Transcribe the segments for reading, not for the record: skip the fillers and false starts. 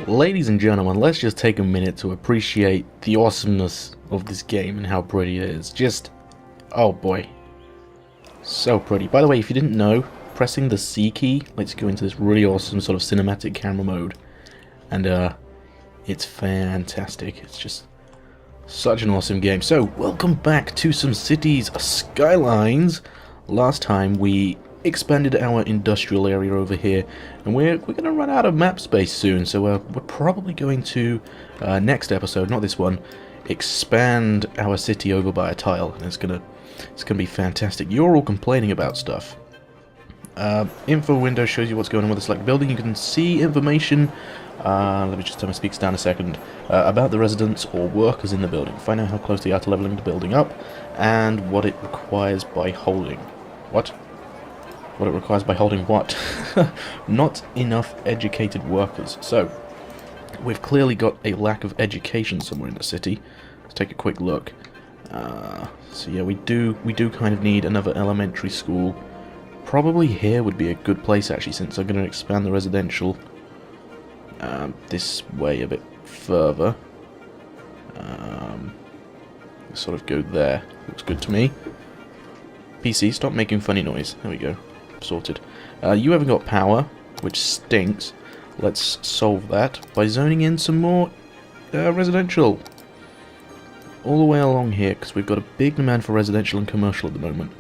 Ladies and gentlemen, let's just take a minute to appreciate the awesomeness of this game and how pretty it is. Just, oh boy, so pretty. By the way, if you didn't know, pressing the C key lets you go into this really awesome sort of cinematic camera mode. And it's fantastic. It's just such an awesome game. So, welcome back to some cities, Skylines. Last time we expanded our industrial area over here, and we're going to run out of map space soon, so we're probably going to, next episode, not this one, expand our city over by a tile, and it's gonna be fantastic. You're all complaining about stuff. Info window shows you what's going on with the select building. You can see information, let me just turn my speakers down a second, about the residents or workers in the building. Find out how close they are to leveling the building up, and what it requires by holding. What it requires by holding what? Not enough educated workers. So, we've clearly got a lack of education somewhere in the city. Let's take a quick look. So yeah, we do kind of need another elementary school. Probably here would be a good place actually, since I'm going to expand the residential this way a bit further. Sort of go there. Looks good to me. PC, stop making funny noise. There we go. Sorted. You haven't got power, which stinks. Let's solve that by zoning in some more residential. All the way along here, because we've got a big demand for residential and commercial at the moment.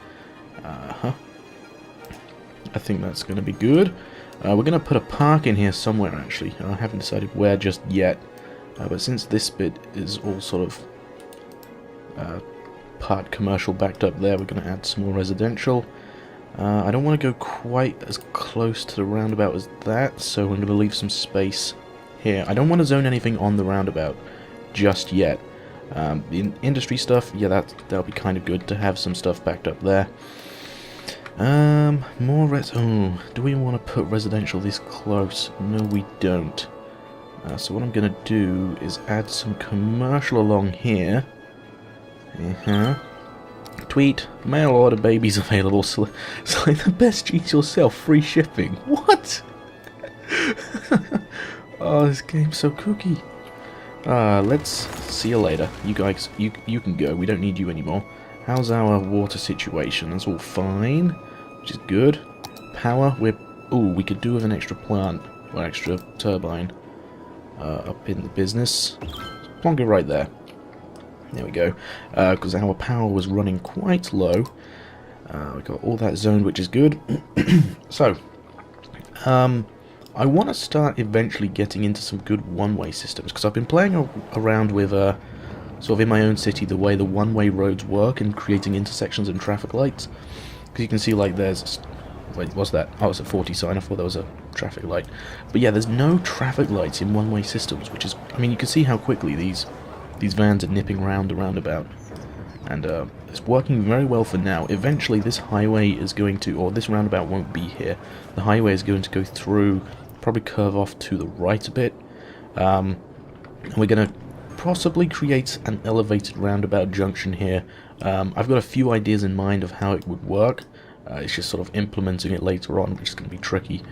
I think that's going to be good. We're going to put a park in here somewhere, actually. I haven't decided where just yet. But since this bit is all sort of part commercial backed up there, we're going to add some more residential. I don't want to go quite as close to the roundabout as that, so I'm going to leave some space here. I don't want to zone anything on the roundabout just yet. The industry stuff, yeah, that'll be kind of good to have some stuff backed up there. More oh, do we want to put residential this close? No, we don't. So what I'm going to do is add some commercial along here. Tweet, mail order babies available. Select the best cheese yourself, free shipping. What? Oh, this game's so kooky. Let's see you later. You guys, you can go. We don't need you anymore. How's our water situation? That's all fine, which is good. Power, we could do with an extra plant, or extra turbine, up in the business. Plonk it right there. There we go, because our power was running quite low. We got all that zoned, which is good. So, I want to start eventually getting into some good one-way systems, because I've been playing around with, sort of in my own city, the way the one-way roads work and creating intersections and traffic lights. Because you can see, like, there's... Wait, what's that? Oh, it's a 40 sign. I thought there was a traffic light. But yeah, there's no traffic lights in one-way systems, which is... I mean, you can see how quickly these vans are nipping round the roundabout, and it's working very well for now. Eventually this highway is going to, or this roundabout won't be here, the highway is going to go through, probably curve off to the right a bit. We're going to possibly create an elevated roundabout junction here. I've got a few ideas in mind of how it would work. It's just sort of implementing it later on, which is going to be tricky,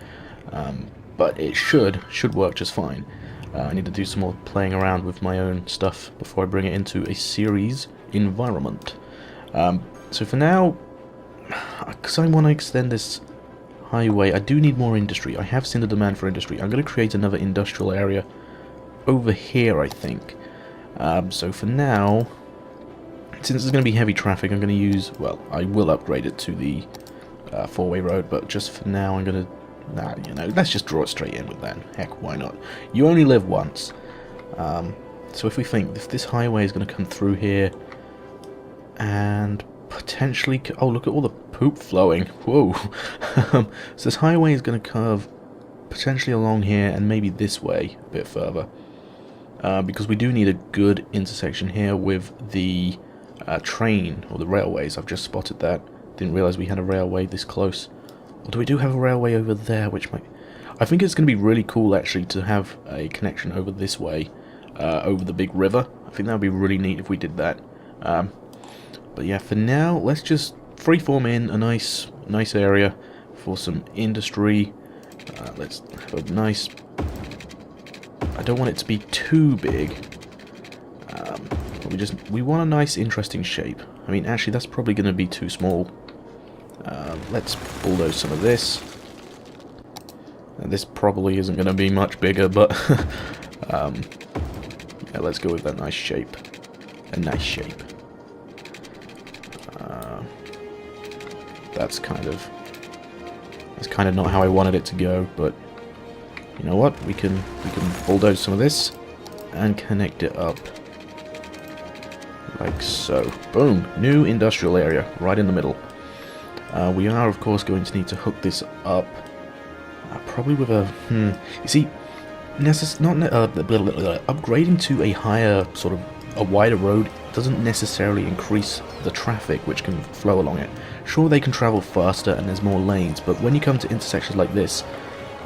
but it should work just fine. I need to do some more playing around with my own stuff before I bring it into a series environment. So for now, because I want to extend this highway, I do need more industry. I have seen the demand for industry. I'm going to create another industrial area over here, I think. So for now, since there's going to be heavy traffic, I'm going to use, well, I will upgrade it to the four-way road, but just for now I'm going to, you know, let's just draw it straight in with that. Heck, why not? You only live once. So if we think, if this highway is going to come through here, and potentially... Oh, look at all the poop flowing. Whoa. So this highway is going to curve potentially along here, and maybe this way, a bit further. Because we do need a good intersection here with the train, or the railways. I've just spotted that. Didn't realise we had a railway this close. Although we do have a railway over there, which might... I think it's going to be really cool, actually, to have a connection over this way, over the big river. I think that would be really neat if we did that. But yeah, for now, let's just freeform in a nice area for some industry. Let's have a nice I don't want it to be too big. We want a nice, interesting shape. I mean, actually, that's probably going to be too small. Let's bulldoze some of this. And this probably isn't going to be much bigger, but yeah, let's go with that nice shape. A nice shape. That's kind of not how I wanted it to go, but you know what? We can bulldoze some of this and connect it up like so. Boom! New industrial area right in the middle. We are, of course, going to need to hook this up, probably with a You see, upgrading to a higher sort of a wider road doesn't necessarily increase the traffic which can flow along it. Sure, they can travel faster and there's more lanes, but when you come to intersections like this,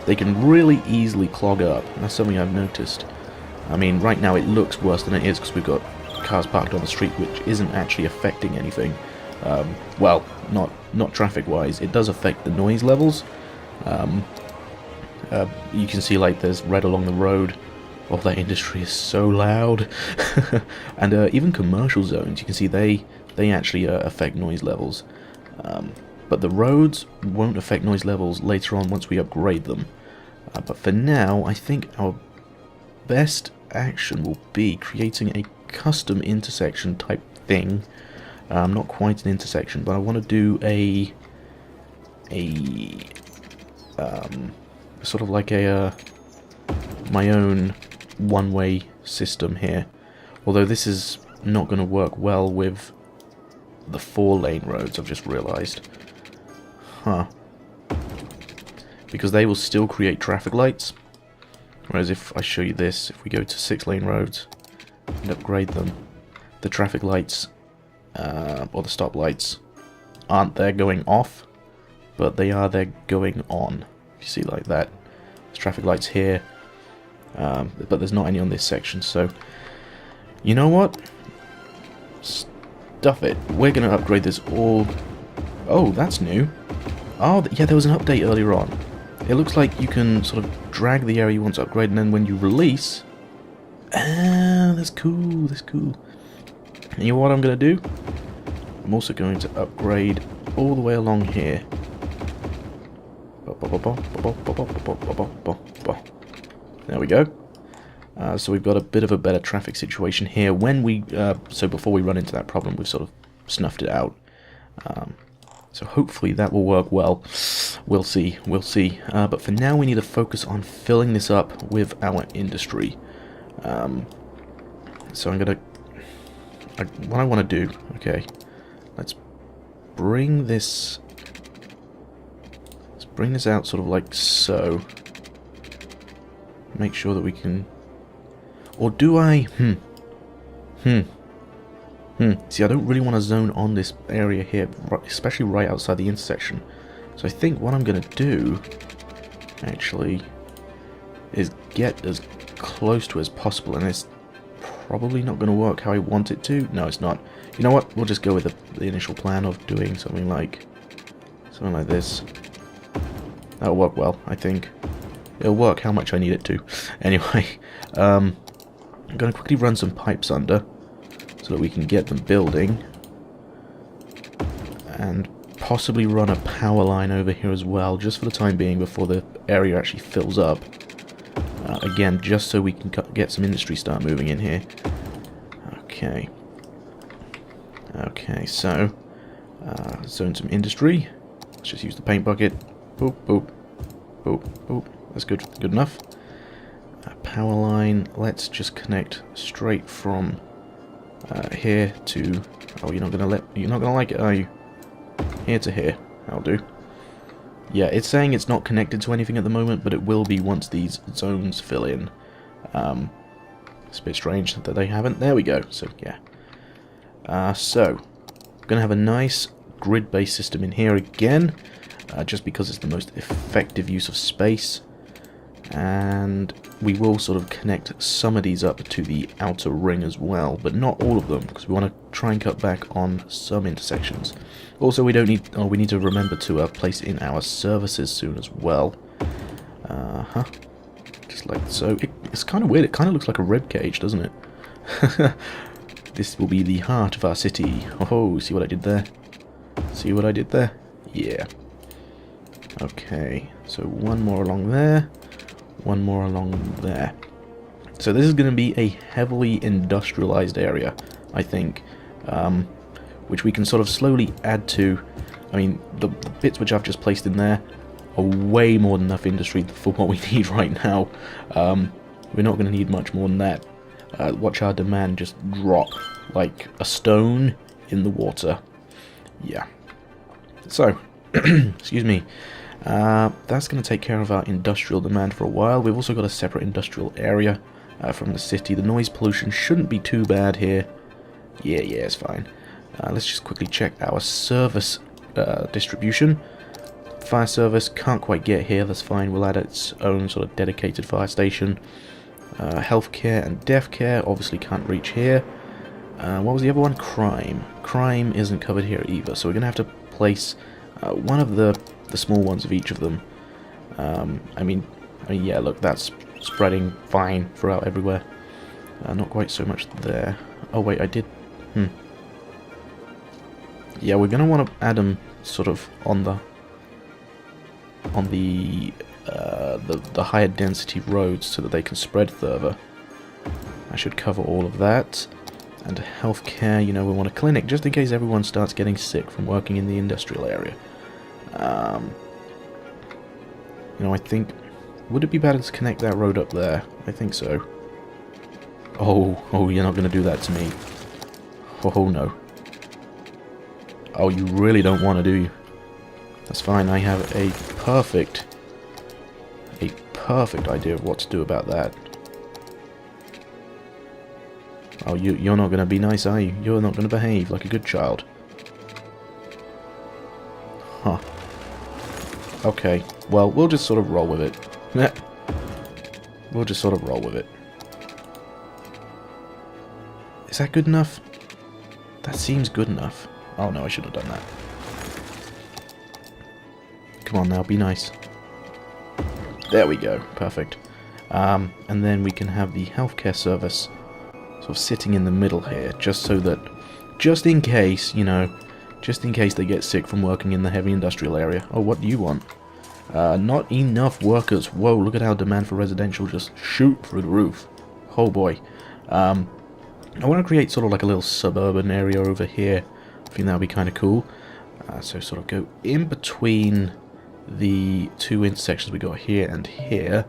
they can really easily clog up. And that's something I've noticed. I mean, right now it looks worse than it is because we've got cars parked on the street, which isn't actually affecting anything. Well, not traffic-wise. It does affect the noise levels. You can see like there's red along the road. Oh, that industry is so loud. And even commercial zones, you can see they actually affect noise levels. But the roads won't affect noise levels later on once we upgrade them. But for now, I think our best action will be creating a custom intersection type thing. Not quite an intersection, but I want to do a sort of like a my own one-way system here. Although this is not going to work well with the 4-lane roads, I've just realised. Huh. Because they will still create traffic lights. Whereas if I show you this, if we go to 6-lane roads and upgrade them, the traffic lights, or the stop lights, aren't there going off, but they are there going on. You see like that. There's traffic lights here, but there's not any on this section, so you know what? Stuff it. We're going to upgrade this all... Oh, that's new. Oh, yeah, there was an update earlier on. It looks like you can sort of drag the area you want to upgrade, and then when you release... Ah, that's cool, that's cool. And you know what I'm going to do? I'm also going to upgrade all the way along here. There we go. So we've got a bit of a better traffic situation here. When we so before we run into that problem, we've sort of snuffed it out. So hopefully that will work well. We'll see. We'll see. But for now, we need to focus on filling this up with our industry. So I'm gonna. What I want to do. Okay, let's bring this. Let's bring this out sort of like so. Make sure that we can. Or do I? See, I don't really want to zone on this area here, especially right outside the intersection. So I think what I'm going to do, actually, is get as close to it as possible. And it's probably not going to work how I want it to. No, it's not. You know what? We'll just go with the initial plan of doing something like this. That'll work well, I think. It'll work how much I need it to. Anyway, I'm going to quickly run some pipes under so that we can get them building. And possibly run a power line over here as well, just for the time being, before the area actually fills up. Again, just so we can get some industry start moving in here. Okay. Okay, so zone some industry. Let's just use the paint bucket. Boop, boop, boop, boop. That's good enough. Power line. Let's just connect straight from here to. Oh, you're not gonna like it, are you? Here to here. That'll do. Yeah, it's saying it's not connected to anything at the moment, but it will be once these zones fill in. It's a bit strange that they haven't. There we go. So yeah. So gonna have a nice grid-based system in here again, just because it's the most effective use of space. And we will sort of connect some of these up to the outer ring as well, but not all of them, because we want to try and cut back on some intersections. Also, we need to remember to place in our services soon as well. just like so. It's kind of weird. It kind of looks like a rib cage, doesn't it? This will be the heart of our city. Oh, see what I did there? See what I did there? Yeah. Okay, so one more along there, one more along there. So this is going to be a heavily industrialized area, I think, which we can sort of slowly add to. I mean, the bits which I've just placed in there are way more than enough industry for what we need right now. We're not going to need much more than that. Watch our demand just drop like a stone in the water. Yeah. So, excuse me. That's going to take care of our industrial demand for a while. We've also got a separate industrial area from the city. The noise pollution shouldn't be too bad here. Yeah, it's fine. Let's just quickly check our service distribution. Fire service can't quite get here. That's fine. We'll add its own sort of dedicated fire station. Healthcare and death care obviously can't reach here. What was the other one? Crime. Crime isn't covered here either. So we're going to have to place one of the small ones of each of them. I mean, yeah, look, that's spreading fine throughout everywhere. Not quite so much there. Oh wait, I did. Yeah, we're gonna want to add them sort of on the higher density roads so that they can spread further. I should cover all of that. And healthcare, you know, we want a clinic just in case everyone starts getting sick from working in the industrial area. You know, I think, would it be better to connect that road up there? I think so. Oh, you're not going to do that to me. Oh, no. Oh, you really don't want to, do you? That's fine, I have a perfect idea of what to do about that. Oh, you're not going to be nice, are you? You're not going to behave like a good child. Huh. Okay, well, we'll just sort of roll with it. We'll just sort of roll with it. Is that good enough? That seems good enough. Oh no, I should have done that. Come on now, be nice. There we go, perfect. And then we can have the healthcare service sort of sitting in the middle here, just so that, just in case, you know, just in case they get sick from working in the heavy industrial area. Oh, what do you want? Not enough workers. Whoa, look at how demand for residential just shoot through the roof. Oh boy. I want to create sort of like a little suburban area over here. I think that would be kind of cool. So sort of go in between the two intersections we got here and here.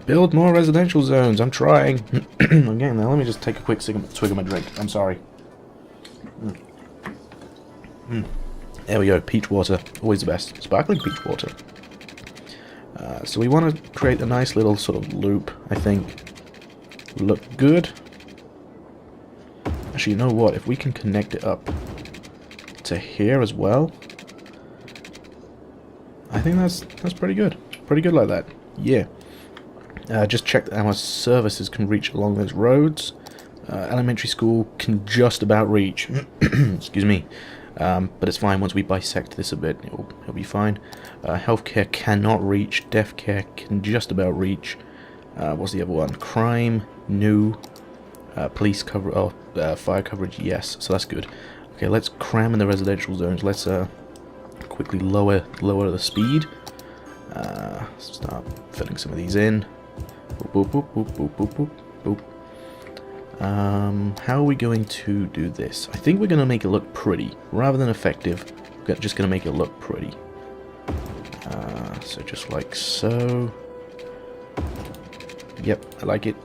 Build more residential zones. I'm trying. Okay, now let me just take a quick swig of my drink. I'm sorry. There we go. Peach water. Always the best. Sparkling peach water. So we want to create a nice little sort of loop, I think. Look good. Actually, you know what? If we can connect it up to here as well, I think that's pretty good. Pretty good like that. Yeah. Just check that our services can reach along those roads. Elementary school can just about reach. Excuse me. But it's fine once we bisect this a bit. It'll be fine. Healthcare cannot reach. Death care can just about reach. What's the other one? Crime, new. Police cover. Oh, fire coverage. Yes. So that's good. Okay, let's cram in the residential zones. Let's quickly lower the speed. Start filling some of these in. Boop, boop, boop, boop, boop, boop, boop, boop. How are we going to do this? I think we're going to make it look pretty. Rather than effective, we're just going to make it look pretty. So just like so. Yep, I like it.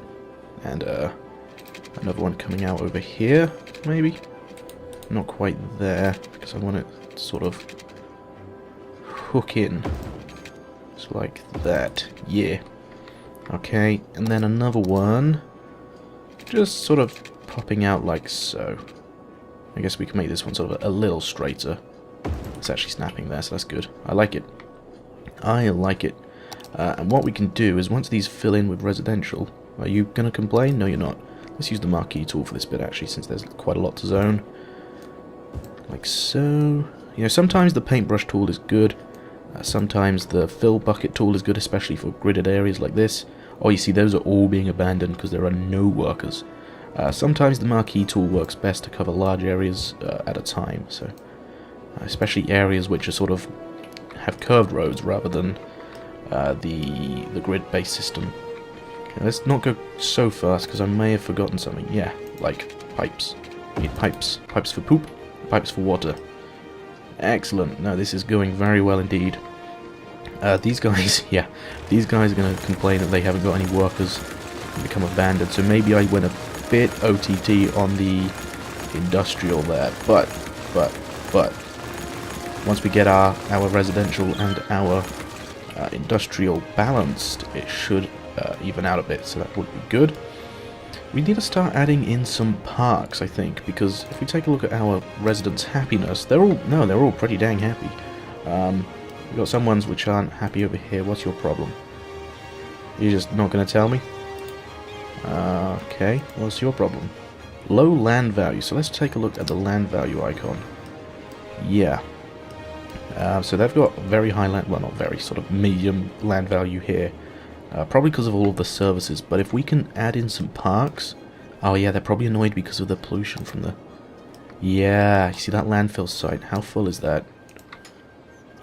And another one coming out over here, maybe? Not quite there, because I want it to sort of hook in. Just like that. Yeah. Okay, and then another one just sort of popping out like so. I guess we can make this one sort of a little straighter. It's actually snapping there, so that's good. I like it. I like it. And what we can do is once these fill in with residential... Are you going to complain? No, you're not. Let's use the marquee tool for this bit, actually, since there's quite a lot to zone. Like so. You know, sometimes the paintbrush tool is good. Sometimes the fill bucket tool is good, especially for gridded areas like this. Oh, you see, those are all being abandoned because there are no workers. Sometimes the marquee tool works best to cover large areas at a time, so especially areas which are sort of have curved roads rather than the grid-based system. Okay, let's not go so fast because I may have forgotten something. Yeah, like pipes. We need pipes. Pipes for poop, pipes for water. Excellent. No, this is going very well indeed. These guys, yeah, these guys are going to complain that they haven't got any workers and become abandoned, so maybe I went a bit OTT on the industrial there, but once we get our residential and our industrial balanced, it should even out a bit, so that would be good. We need to start adding in some parks, I think, because if we take a look at our residents' happiness, they're all pretty dang happy. We've got some ones which aren't happy over here. What's your problem? You're just not going to tell me? Okay, what's your problem? Low land value, so let's take a look at the land value icon. Yeah. So they've got very high land, well, not very, sort of medium land value here. Probably because of all of the services, but if we can add in some parks... Oh yeah, they're probably annoyed because of the pollution from the... Yeah, you see that landfill site? How full is that?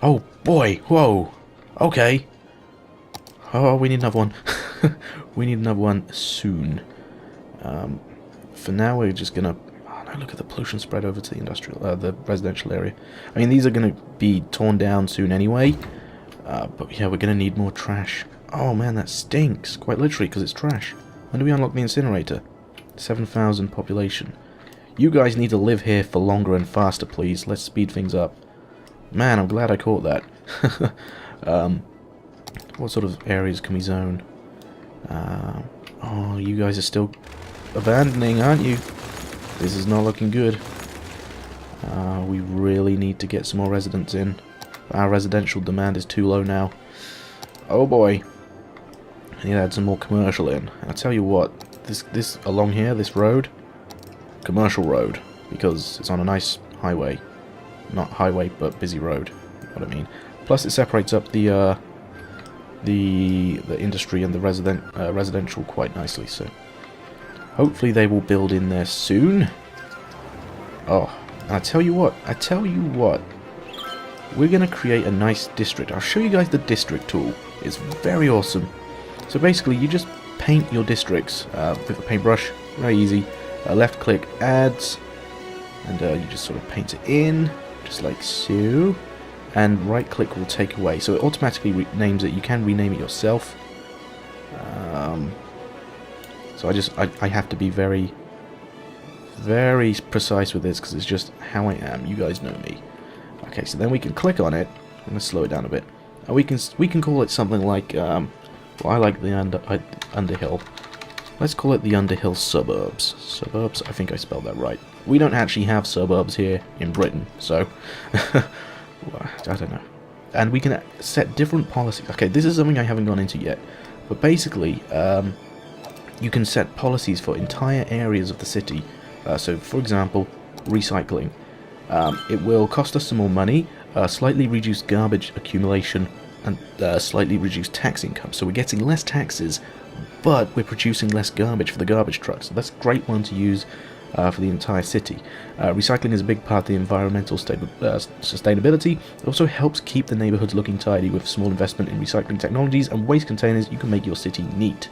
Oh boy, whoa, okay. Oh, we need another one. We need another one soon. For now, we're just gonna... Oh no, look at the pollution spread over to the industrial, the residential area. I mean, these are gonna be torn down soon anyway. But yeah, we're gonna need more trash. Oh man, that stinks, quite literally, because it's trash. When do we unlock the incinerator? 7,000 population. You guys need to live here for longer and faster, please. Let's speed things up. Man, I'm glad I caught that. What sort of areas can we zone? Oh, you guys are still abandoning, aren't you? This is not looking good. We really need to get some more residents in. Our residential demand is too low now. Oh boy. I need to add some more commercial in. I'll tell you what, this along here, this road, commercial road, because it's on a nice highway. Not highway, but busy road. You know what I mean? Plus, it separates up the industry and the residential quite nicely. So, hopefully, they will build in there soon. Oh, and I tell you what, we're gonna create a nice district. I'll show you guys the district tool. It's very awesome. So basically, you just paint your districts with a paintbrush. Very easy. Left click adds, and you just sort of paint it in. Just like so, and right click will take away, so it automatically renames it. You can rename it yourself. So I have to be very precise with this because it's just how I am. You guys know me. Okay, so then we can click on it. I'm gonna slow it down a bit. We can call it something like well, I like the Underhill. Let's call it the Underhill Suburbs. Suburbs. I think I spelled that right. We don't actually have suburbs here in Britain, so I don't know. And we can set different policies. Okay, this is something I haven't gone into yet, but basically, you can set policies for entire areas of the city. So, for example, recycling. It will cost us some more money, slightly reduce garbage accumulation, and slightly reduce tax income. So we're getting less taxes, but we're producing less garbage for the garbage trucks. So that's a great one to use for the entire city. Recycling is a big part of the environmental sustainability. It also helps keep the neighborhoods looking tidy. With small investment in recycling technologies and waste containers, you can make your city neat.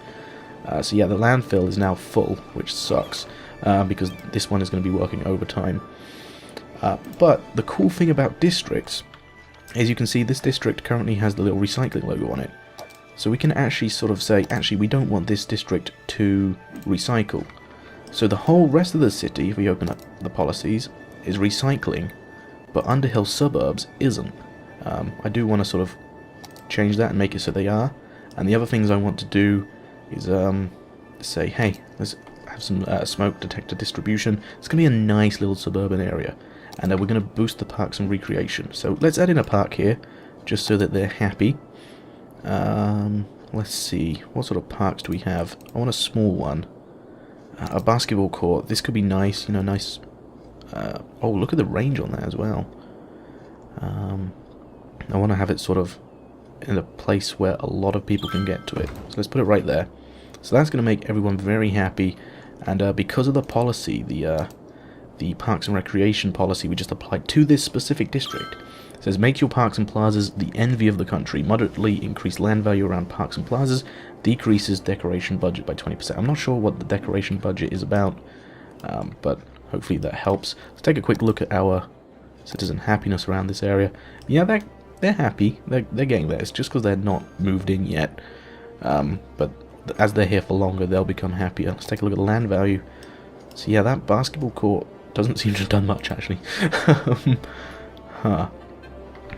So yeah, the landfill is now full, which sucks, because this one is going to be working overtime. But the cool thing about districts is you can see this district currently has the little recycling logo on it. So we can actually sort of say, actually, we don't want this district to recycle. So the whole rest of the city, if we open up the policies, is recycling, but Underhill Suburbs isn't. I do want to sort of change that and make it so they are. And the other things I want to do is say, hey, let's have some smoke detector distribution. It's going to be a nice little suburban area. And we're going to boost the parks and recreation. So let's add in a park here, just so that they're happy. Let's see, what sort of parks do we have? I want a small one. A basketball court. This could be nice, you know, nice. Oh, look at the range on that as well. I want to have it sort of in a place where a lot of people can get to it. So let's put it right there. So that's going to make everyone very happy, and because of the policy, the Parks and Recreation policy we just applied to this specific district, it says make your parks and plazas the envy of the country, moderately increase land value around parks and plazas, decreases decoration budget by 20%. I'm not sure what the decoration budget is about, but hopefully that helps. Let's take a quick look at our citizen happiness around this area. Yeah, they're happy. They're getting there. It's just because they're not moved in yet. But as they're here for longer, they'll become happier. Let's take a look at the land value. So yeah, that basketball court doesn't seem to have done much, actually.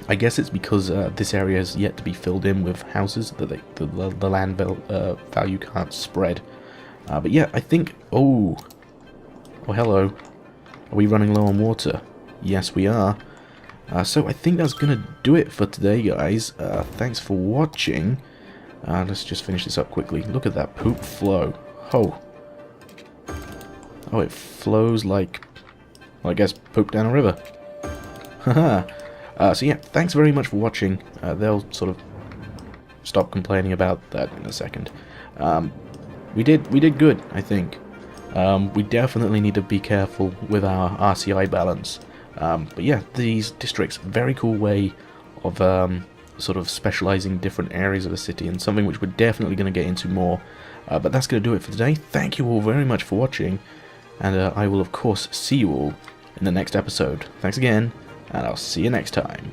I guess it's because this area is yet to be filled in with houses that the land value can't spread. But yeah, I think... Oh, hello. Are we running low on water? Yes, we are. So I think that's going to do it for today, guys. Thanks for watching. Let's just finish this up quickly. Look at that poop flow. Oh, it flows like, well, I guess, poop down a river. Haha. So yeah, thanks very much for watching. They'll sort of stop complaining about that in a second. We did good, I think. We definitely need to be careful with our RCI balance. But yeah, these districts, very cool way of sort of specializing different areas of the city, and something which we're definitely going to get into more. But that's going to do it for today. Thank you all very much for watching, and I will of course see you all in the next episode. Thanks again, and I'll see you next time.